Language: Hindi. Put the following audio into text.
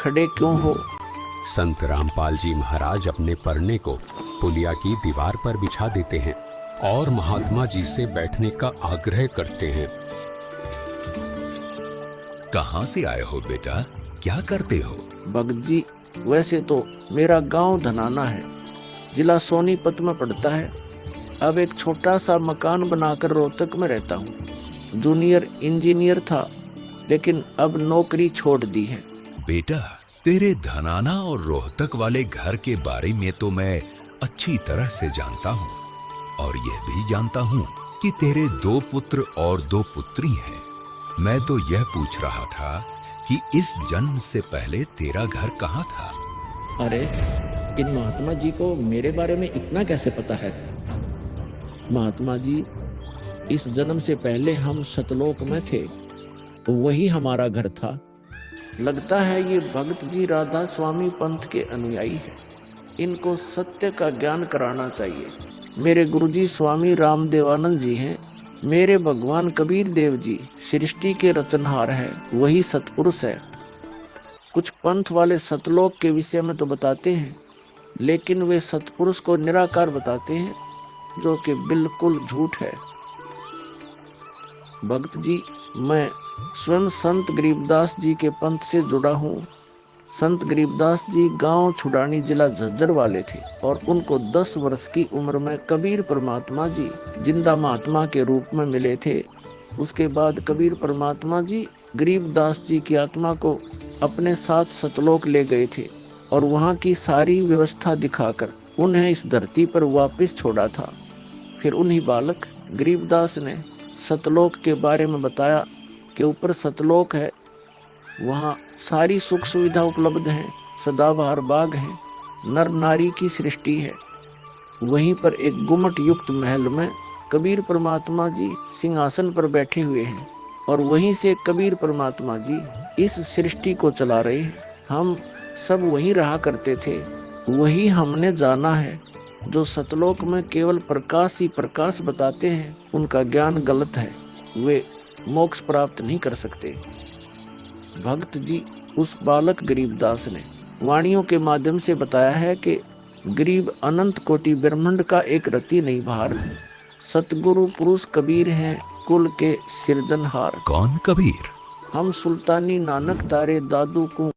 खड़े क्यों हो? संत रामपाल जी महाराज अपने परने को पुलिया की दीवार पर बिछा देते हैं और महात्मा जी से बैठने का आग्रह करते हैं। कहाँ से आए हो बेटा, क्या करते हो? भगत जी, वैसे तो मेरा गांव धनाना है, जिला सोनीपत में पड़ता है। अब एक छोटा सा मकान बनाकर रोहतक में रहता हूँ। जूनियर इंजीनियर था, लेकिन अब नौकरी छोड़ दी है। बेटा, तेरे धनाना और रोहतक वाले घर के बारे में तो मैं अच्छी तरह से जानता हूँ, और यह भी जानता हूँ कि तेरे 2 पुत्र और 2 पुत्री हैं। मैं तो यह पूछ रहा था कि इस जन्म से पहले तेरा घर कहाँ था? अरे, इन महात्मा जी को मेरे बारे में इतना कैसे पता है? महात्मा जी, इस जन्म से पहले हम सतलोक में थे, वही हमारा घर था। लगता है ये भगत जी राधा स्वामी पंथ के अनुयायी हैं। इनको सत्य का ज्ञान कराना चाहिए। मेरे गुरुजी स्वामी रामदेवानंद जी हैं। मेरे भगवान कबीर देव जी सृष्टि के रचनहार हैं, वही सतपुरुष है। कुछ पंथ वाले सतलोक के विषय में तो बताते हैं, लेकिन वे सतपुरुष को निराकार बताते हैं, जो कि बिल्कुल झूठ है। भक्त जी, मैं स्वयं संत गरीबदास जी के पंथ से जुड़ा हूँ। संत गरीबदास जी गांव छुड़ानी, जिला झज्जर वाले थे, और उनको 10 वर्ष की उम्र में कबीर परमात्मा जी जिंदा महात्मा के रूप में मिले थे। उसके बाद कबीर परमात्मा जी गरीबदास जी की आत्मा को अपने साथ सतलोक ले गए थे, और वहाँ की सारी व्यवस्था दिखाकर उन्हें इस धरती पर वापस छोड़ा था। फिर उन्हीं बालक गरीबदास ने सतलोक के बारे में बताया कि ऊपर सतलोक है, वहाँ सारी सुख सुविधा उपलब्ध है, सदाबहार बाग है, नर नारी की सृष्टि है। वहीं पर एक गुम्मट युक्त महल में कबीर परमात्मा जी सिंहासन पर बैठे हुए हैं, और वहीं से कबीर परमात्मा जी इस सृष्टि को चला रहे हैं। हम सब वहीं रहा करते थे, वही हमने जाना है। जो सतलोक में केवल प्रकाश ही प्रकाश बताते हैं, उनका ज्ञान गलत है, वे मोक्ष प्राप्त नहीं कर सकते। भक्त जी, उस बालक गरीबदास ने वाणियों के माध्यम से बताया है कि गरीब अनंत कोटि ब्रह्मांड का एक रति नहीं भार, सतगुरु पुरुष कबीर हैं, कुल के सिरजनहार। कौन कबीर? हम सुल्तानी नानक तारे दादू को